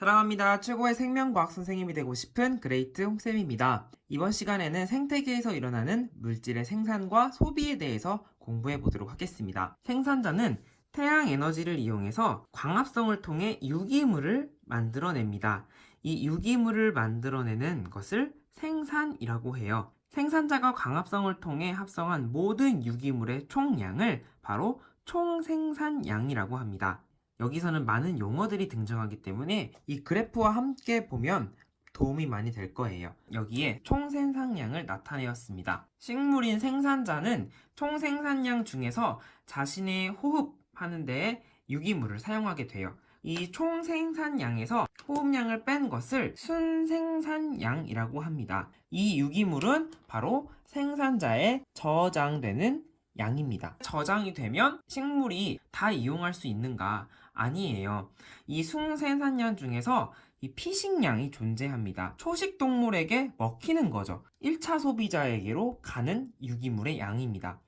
사랑합니다. 최고의 생명과학 선생님이 되고 싶은 그레이트 홍쌤입니다. 이번 시간에는 생태계에서 일어나는 물질의 생산과 소비에 대해서 공부해 보도록 하겠습니다. 생산자는 태양 에너지를 이용해서 광합성을 통해 유기물을 만들어냅니다. 이 유기물을 만들어내는 것을 생산이라고 해요. 생산자가 광합성을 통해 합성한 모든 유기물의 총량을 바로 총생산량이라고 합니다. 여기서는 많은 용어들이 등장하기 때문에 이 그래프와 함께 보면 도움이 많이 될 거예요. 여기에 총생산량을 나타내었습니다. 식물인 생산자는 총생산량 중에서 자신의 호흡하는 데에 유기물을 사용하게 돼요. 이 총생산량에서 호흡량을 뺀 것을 순생산량이라고 합니다. 이 유기물은 바로 생산자의 저장되는 양입니다. 저장이 되면 식물이 다 이용할 수 있는가? 아니에요. 이 순생산량 중에서 이 피식량이 존재합니다. 초식 동물에게 먹히는 거죠. 1차 소비자에게로 가는 유기물의 양입니다.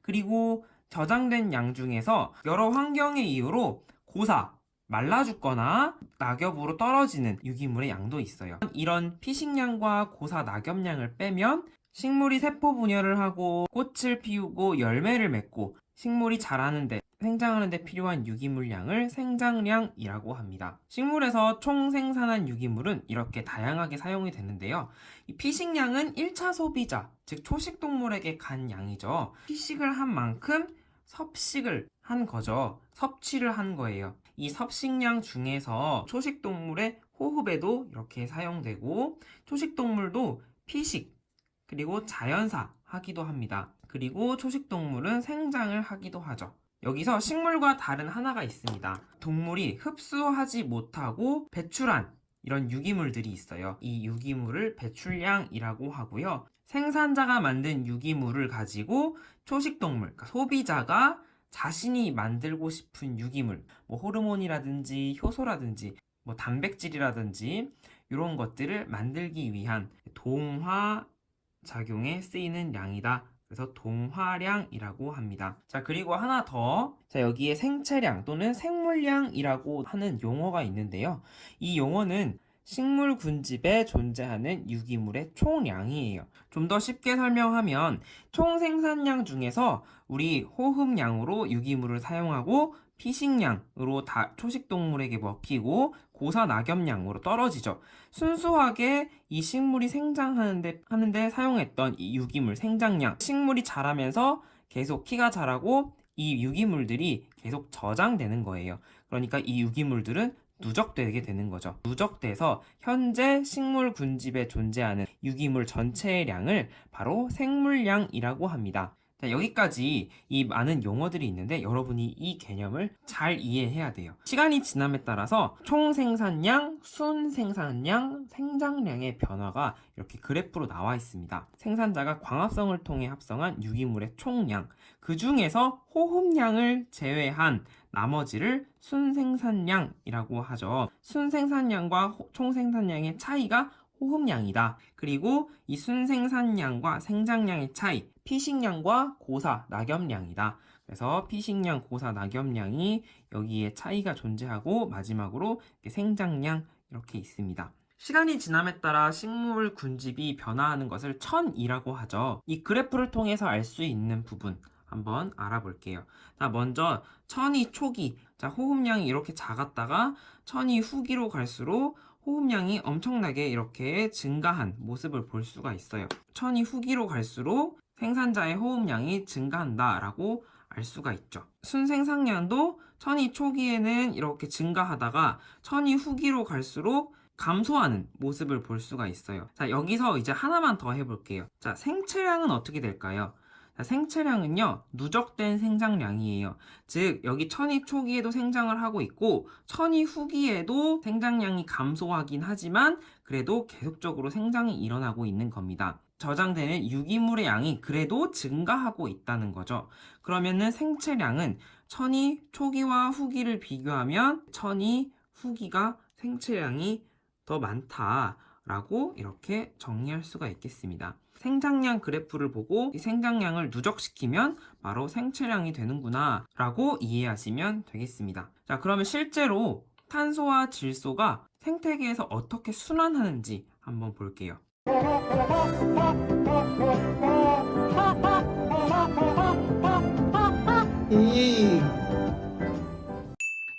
그리고 저장된 양 중에서 여러 환경의 이유로 고사, 말라 죽거나 낙엽으로 떨어지는 유기물의 양도 있어요. 이런 피식량과 고사 낙엽량을 빼면 식물이 세포 분열을 하고 꽃을 피우고 열매를 맺고 식물이 자라는데 생장하는데 필요한 유기물량을 생장량이라고 합니다. 식물에서 총 생산한 유기물은 이렇게 다양하게 사용이 되는데요. 이 피식량은 1차 소비자, 즉 초식 동물에게 간 양이죠. 피식을 한 만큼 섭식을 한 거죠. 섭취를 한 거예요. 이 섭식량 중에서 초식 동물의 호흡에도 이렇게 사용되고 초식 동물도 피식 그리고 자연사 하기도 합니다. 그리고 초식 동물은 생장을 하기도 하죠. 여기서 식물과 다른 하나가 있습니다. 동물이 흡수하지 못하고 배출한 이런 유기물들이 있어요. 이 유기물을 배출량이라고 하고요. 생산자가 만든 유기물을 가지고 초식동물, 그러니까 소비자가 자신이 만들고 싶은 유기물, 호르몬이라든지 효소라든지 단백질이라든지 이런 것들을 만들기 위한 동화 작용에 쓰이는 양이다. 그래서 동화량이라고 합니다. 자, 그리고 하나 더. 자, 여기에 생체량 또는 생물량이라고 하는 용어가 있는데요. 이 용어는 식물 군집에 존재하는 유기물의 총량이에요. 좀 더 쉽게 설명하면 총 생산량 중에서 우리 호흡량으로 유기물을 사용하고 피식량으로 초식동물에게 먹히고 고사 낙엽량으로 떨어지죠. 순수하게 이 식물이 생장하는데 사용했던 이 유기물 생장량, 식물이 자라면서 계속 키가 자라고 이 유기물들이 계속 저장되는 거예요. 그러니까 이 유기물들은 누적되게 되는 거죠. 누적돼서 현재 식물 군집에 존재하는 유기물 전체의 량을 바로 생물량이라고 합니다. 자, 여기까지 이 많은 용어들이 있는데 여러분이 이 개념을 잘 이해해야 돼요. 시간이 지남에 따라서 총생산량, 순생산량, 생장량의 변화가 이렇게 그래프로 나와 있습니다. 생산자가 광합성을 통해 합성한 유기물의 총량, 그 중에서 호흡량을 제외한 나머지를 순생산량이라고 하죠. 순생산량과 총생산량의 차이가 호흡량이다. 그리고 이 순생산량과 생장량의 차이, 피식량과 고사, 낙엽량이다. 그래서 피식량, 고사, 낙엽량이 여기에 차이가 존재하고 마지막으로 생장량 이렇게 있습니다. 시간이 지남에 따라 식물 군집이 변화하는 것을 천이라고 하죠. 이 그래프를 통해서 알 수 있는 부분 한번 알아볼게요. 자, 먼저 천이 초기, 자, 호흡량이 이렇게 작았다가 천이 후기로 갈수록 호흡량이 엄청나게 이렇게 증가한 모습을 볼 수가 있어요. 천이 후기로 갈수록 생산자의 호흡량이 증가한다라고 알 수가 있죠. 순생산량도 천이 초기에는 이렇게 증가하다가 천이 후기로 갈수록 감소하는 모습을 볼 수가 있어요. 자, 여기서 이제 하나만 더 해볼게요. 자, 생체량은 어떻게 될까요? 자, 생체량은요, 누적된 생장량이에요. 즉, 여기 천이 초기에도 생장을 하고 있고, 천이 후기에도 생장량이 감소하긴 하지만, 그래도 계속적으로 생장이 일어나고 있는 겁니다. 저장되는 유기물의 양이 그래도 증가하고 있다는 거죠. 그러면은 생체량은 천이 초기와 후기를 비교하면, 천이 후기가 생체량이 더 많다라고 이렇게 정리할 수가 있겠습니다. 생장량 그래프를 보고 이 생장량을 누적시키면 바로 생체량이 되는구나 라고 이해하시면 되겠습니다. 자, 그러면 실제로 탄소와 질소가 생태계에서 어떻게 순환하는지 한번 볼게요.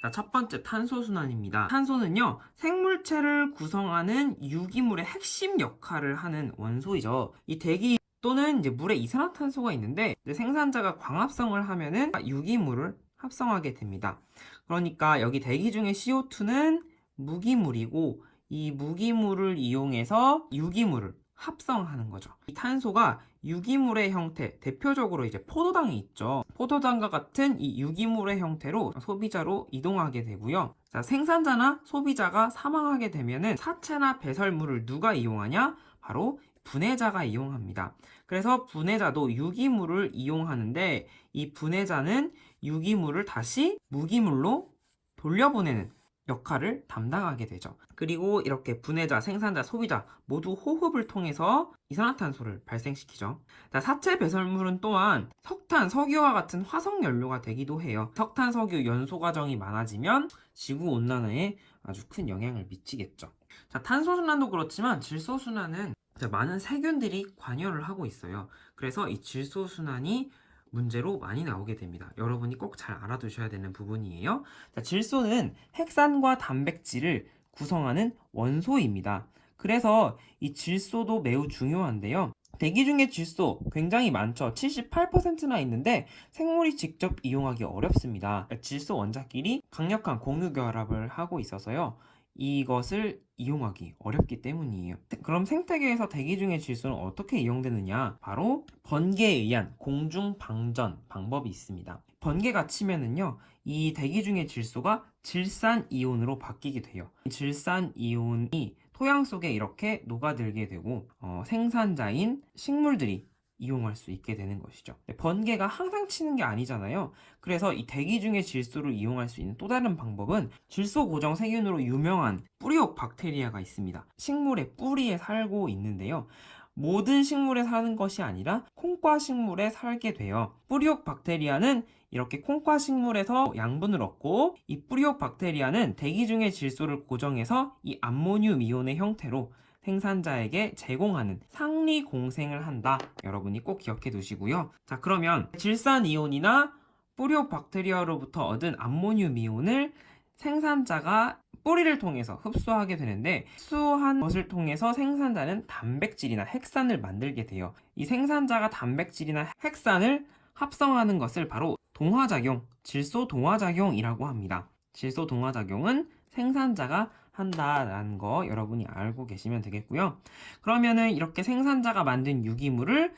자, 첫 번째 탄소순환입니다. 탄소는요, 생물체를 구성하는 유기물의 핵심 역할을 하는 원소이죠. 이 대기 또는 이제 물에 이산화탄소가 있는데 이제 생산자가 광합성을 하면은 유기물을 합성하게 됩니다. 그러니까 여기 대기 중에 CO2는 무기물이고 이 무기물을 이용해서 유기물을 합성하는 거죠. 이 탄소가 유기물의 형태, 대표적으로 이제 포도당이 있죠. 포도당과 같은 이 유기물의 형태로 소비자로 이동하게 되고요. 자, 생산자나 소비자가 사망하게 되면은 사체나 배설물을 누가 이용하냐? 바로 분해자가 이용합니다. 그래서 분해자도 유기물을 이용하는데 이 분해자는 유기물을 다시 무기물로 돌려보내는 역할을 담당하게 되죠. 그리고 이렇게 분해자, 생산자, 소비자 모두 호흡을 통해서 이산화탄소를 발생시키죠. 자, 사체 배설물은 또한 석탄, 석유와 같은 화석 연료가 되기도 해요. 석탄, 석유 연소 과정이 많아지면 지구 온난화에 아주 큰 영향을 미치겠죠. 자, 탄소순환도 그렇지만 질소순환은 많은 세균들이 관여를 하고 있어요. 그래서 이 질소순환이 문제로 많이 나오게 됩니다. 여러분이 꼭 잘 알아두셔야 되는 부분이에요. 자, 질소는 핵산과 단백질을 구성하는 원소입니다. 그래서 이 질소도 매우 중요한데요. 대기 중에 질소 굉장히 많죠. 78%나 있는데 생물이 직접 이용하기 어렵습니다. 질소 원자끼리 강력한 공유 결합을 하고 있어서요. 이것을 이용하기 어렵기 때문이에요. 그럼 생태계에서 대기 중의 질소는 어떻게 이용되느냐? 바로 번개에 의한 공중 방전 방법이 있습니다. 번개가 치면은요, 이 대기 중의 질소가 질산 이온으로 바뀌게 돼요. 질산 이온이 토양 속에 이렇게 녹아들게 되고 생산자인 식물들이 이용할 수 있게 되는 것이죠. 번개가 항상 치는 게 아니잖아요. 그래서 이 대기 중의 질소를 이용할 수 있는 또 다른 방법은 질소 고정 세균으로 유명한 뿌리옥 박테리아가 있습니다. 식물의 뿌리에 살고 있는데요. 모든 식물에 사는 것이 아니라 콩과 식물에 살게 돼요. 뿌리옥 박테리아는 이렇게 콩과 식물에서 양분을 얻고 이 뿌리옥 박테리아는 대기 중의 질소를 고정해서 이 암모늄 이온의 형태로 생산자에게 제공하는 상리 공생을 한다. 여러분이 꼭 기억해 두시고요. 자, 그러면 질산 이온이나 뿌리옥 박테리아로부터 얻은 암모늄 이온을 생산자가 뿌리를 통해서 흡수하게 되는데 흡수한 것을 통해서 생산자는 단백질이나 핵산을 만들게 돼요. 이 생산자가 단백질이나 핵산을 합성하는 것을 바로 동화작용, 질소 동화작용이라고 합니다. 질소 동화작용은 생산자가 한다라는 거 여러분이 알고 계시면 되겠고요. 그러면은 이렇게 생산자가 만든 유기물을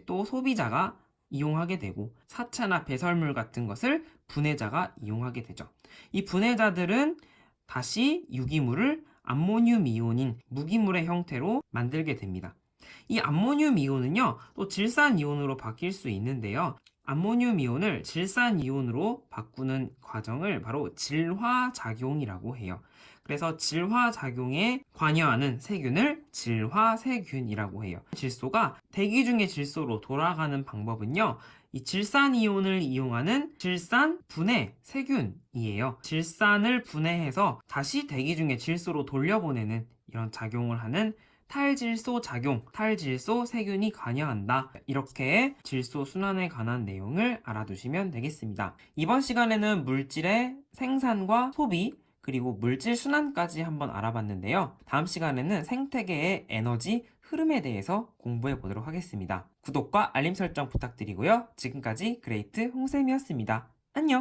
또 소비자가 이용하게 되고 사체나 배설물 같은 것을 분해자가 이용하게 되죠. 이 분해자들은 다시 유기물을 암모늄 이온인 무기물의 형태로 만들게 됩니다. 이 암모늄 이온은요, 또 질산 이온으로 바뀔 수 있는데요. 암모늄 이온을 질산 이온으로 바꾸는 과정을 바로 질화작용이라고 해요. 그래서 질화작용에 관여하는 세균을 질화세균이라고 해요. 질소가 대기 중의 질소로 돌아가는 방법은요, 이 질산 이온을 이용하는 질산 분해 세균이에요. 질산을 분해해서 다시 대기 중의 질소로 돌려보내는 이런 작용을 하는 탈질소 작용, 탈질소 세균이 관여한다. 이렇게 질소 순환에 관한 내용을 알아두시면 되겠습니다. 이번 시간에는 물질의 생산과 소비, 그리고 물질 순환까지 한번 알아봤는데요. 다음 시간에는 생태계의 에너지 흐름에 대해서 공부해 보도록 하겠습니다. 구독과 알림 설정 부탁드리고요. 지금까지 그레이트 홍쌤이었습니다.